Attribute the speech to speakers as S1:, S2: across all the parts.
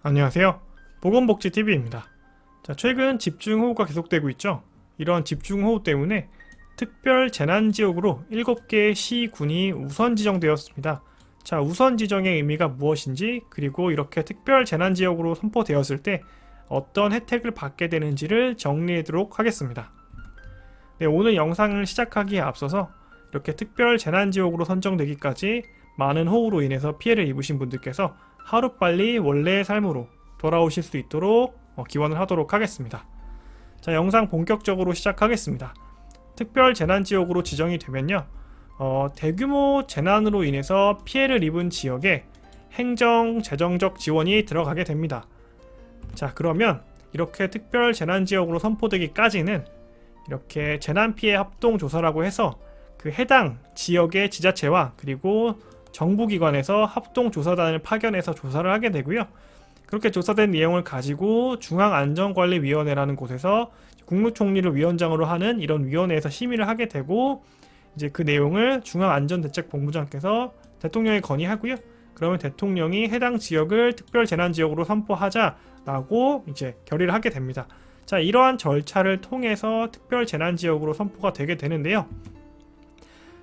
S1: 안녕하세요. 보건복지TV입니다. 자, 최근 집중호우가 계속되고 있죠. 이런 집중호우 때문에 특별 재난지역으로 7개의 시군이 우선 지정되었습니다. 자, 우선 지정의 의미가 무엇인지, 그리고 이렇게 특별 재난지역으로 선포되었을 때 어떤 혜택을 받게 되는지를 정리하도록 하겠습니다. 네, 오늘 영상을 시작하기에 앞서서 이렇게 특별 재난지역으로 선정되기까지 많은 호우로 인해서 피해를 입으신 분들께서 하루빨리 원래의 삶으로 돌아오실 수 있도록 기원을 하도록 하겠습니다. 자, 영상 본격적으로 시작하겠습니다. 특별 재난지역으로 지정이 되면요, 대규모 재난으로 인해서 피해를 입은 지역에 행정, 재정적 지원이 들어가게 됩니다. 자, 그러면 이렇게 특별 재난지역으로 선포되기까지는 이렇게 재난피해 합동조사라고 해서 그 해당 지역의 지자체와 그리고 정부기관에서 합동조사단을 파견해서 조사를 하게 되고요. 그렇게 조사된 내용을 가지고 중앙안전관리위원회라는 곳에서 국무총리를 위원장으로 하는 이런 위원회에서 심의를 하게 되고, 이제 그 내용을 중앙안전대책본부장께서 대통령에 건의하고요. 그러면 대통령이 해당 지역을 특별재난지역으로 선포하자라고 이제 결의를 하게 됩니다. 자, 이러한 절차를 통해서 특별재난지역으로 선포가 되게 되는데요.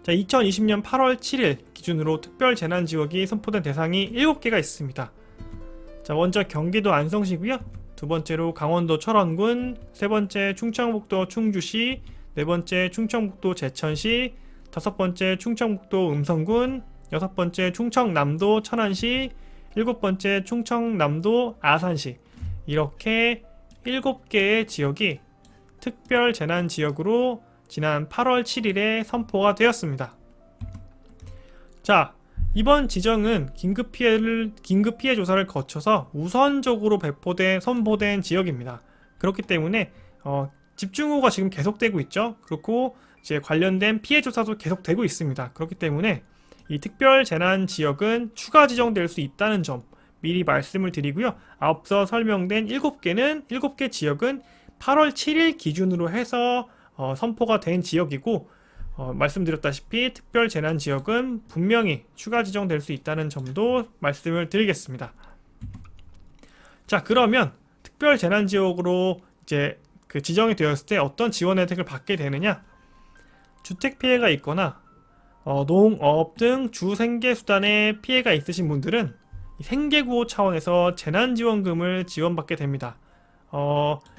S1: 자, 2020년 8월 7일 기준으로 특별재난지역이 선포된 대상이 7개가 있습니다. 자, 먼저 경기도 안성시고요. 두 번째로 강원도 철원군, 세 번째 충청북도 충주시, 네 번째 충청북도 제천시, 다섯 번째 충청북도 음성군, 여섯 번째 충청남도 천안시, 일곱 번째 충청남도 아산시, 이렇게 7개의 지역이 특별재난지역으로 지난 8월 7일에 선포가 되었습니다. 자, 이번 지정은 긴급피해 조사를 거쳐서 우선적으로 선포된 지역입니다. 그렇기 때문에 집중호우가 지금 계속되고 있죠. 그렇고 이제 관련된 피해 조사도 계속되고 있습니다. 그렇기 때문에 이 특별재난지역은 추가 지정될 수 있다는 점 미리 말씀을 드리고요. 앞서 설명된 7개 지역은 8월 7일 기준으로 해서 선포가 된 지역이고, 말씀드렸다시피 특별재난지역은 분명히 추가 지정될 수 있다는 점도 말씀을 드리겠습니다. 자, 그러면 특별재난지역으로 이제 그 지정이 되었을 때 어떤 지원 혜택을 받게 되느냐? 주택피해가 있거나 농업 등 주생계수단에 피해가 있으신 분들은 생계구호 차원에서 재난지원금을 지원받게 됩니다.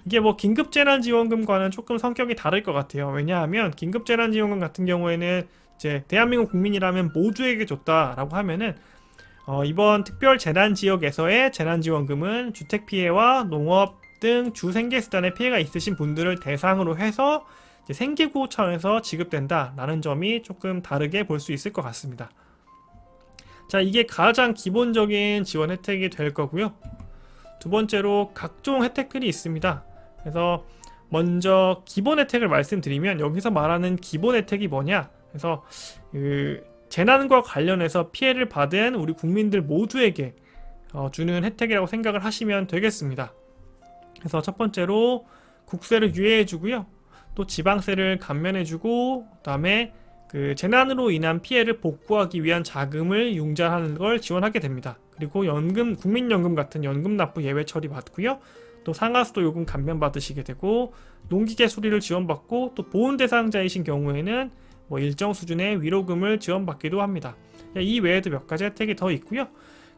S1: 이게 뭐 긴급재난지원금과는 조금 성격이 다를 것 같아요. 왜냐하면 긴급재난지원금 같은 경우에는 이제 대한민국 국민이라면 모두에게 줬다라고 하면은 이번 특별재난지역에서의 재난지원금은 주택피해와 농업 등 주생계수단에 피해가 있으신 분들을 대상으로 해서 이제 생계구호 차원에서 지급된다라는 점이 조금 다르게 볼 수 있을 것 같습니다. 자, 이게 가장 기본적인 지원 혜택이 될 거고요. 두 번째로 각종 혜택들이 있습니다. 그래서 먼저 기본 혜택을 말씀드리면, 여기서 말하는 기본 혜택이 뭐냐? 그래서 재난과 관련해서 피해를 받은 우리 국민들 모두에게 주는 혜택이라고 생각을 하시면 되겠습니다. 그래서 첫 번째로 국세를 유예해주고요. 또 지방세를 감면해주고, 그다음에 그 재난으로 인한 피해를 복구하기 위한 자금을 융자하는 걸 지원하게 됩니다. 그리고 연금, 국민연금 같은 연금 납부 예외 처리 받고요. 또 상하수도 요금 감면 받으시게 되고, 농기계 수리를 지원받고, 또 보훈 대상자이신 경우에는 뭐 일정 수준의 위로금을 지원받기도 합니다. 이 외에도 몇 가지 혜택이 더 있고요.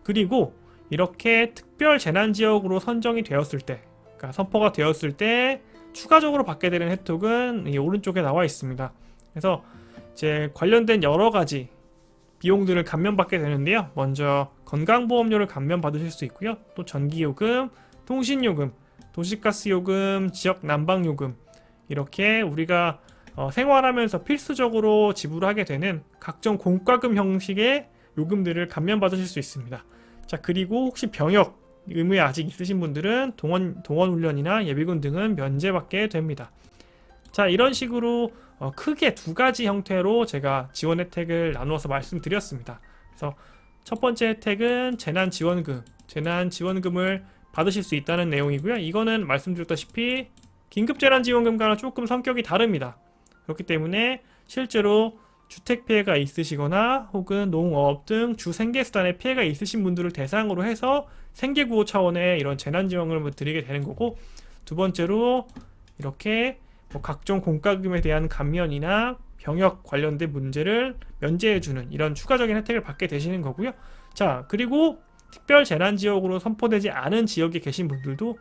S1: 그리고 이렇게 특별 재난지역으로 선정이 되었을 때, 그러니까 선포가 되었을 때 추가적으로 받게 되는 혜택은 이 오른쪽에 나와 있습니다. 그래서 이제 관련된 여러 가지 비용들을 감면받게 되는데요. 먼저 건강보험료를 감면받으실 수 있고요. 또 전기요금, 통신요금, 도시가스요금, 지역난방요금, 이렇게 우리가 생활하면서 필수적으로 지불하게 되는 각종 공과금 형식의 요금들을 감면받으실 수 있습니다. 자, 그리고 혹시 병역 의무에 아직 있으신 분들은 동원훈련이나 예비군 등은 면제받게 됩니다. 자, 이런 식으로 크게 두 가지 형태로 제가 지원 혜택을 나누어서 말씀드렸습니다. 그래서 첫 번째 혜택은 재난지원금을 받으실 수 있다는 내용이고요. 이거는 말씀드렸다시피 긴급재난지원금과는 조금 성격이 다릅니다. 그렇기 때문에 실제로 주택피해가 있으시거나 혹은 농업 등 주생계수단에 피해가 있으신 분들을 대상으로 해서 생계구호 차원의 이런 재난지원금을 뭐 드리게 되는 거고, 두 번째로 이렇게 뭐 각종 공과금에 대한 감면이나 병역 관련된 문제를 면제해주는 이런 추가적인 혜택을 받게 되시는 거고요. 자, 그리고 특별 재난지역으로 선포되지 않은 지역에 계신 분들도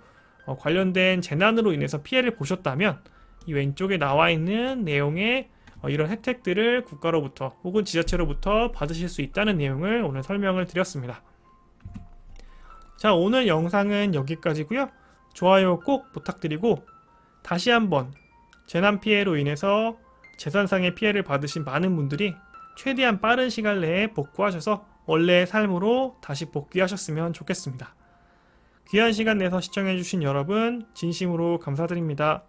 S1: 관련된 재난으로 인해서 피해를 보셨다면 이 왼쪽에 나와 있는 내용의 이런 혜택들을 국가로부터 혹은 지자체로부터 받으실 수 있다는 내용을 오늘 설명을 드렸습니다. 자, 오늘 영상은 여기까지고요. 좋아요 꼭 부탁드리고, 다시 한번 재난 피해로 인해서 재산상의 피해를 받으신 많은 분들이 최대한 빠른 시간 내에 복구하셔서 원래의 삶으로 다시 복귀하셨으면 좋겠습니다. 귀한 시간 내서 시청해주신 여러분 진심으로 감사드립니다.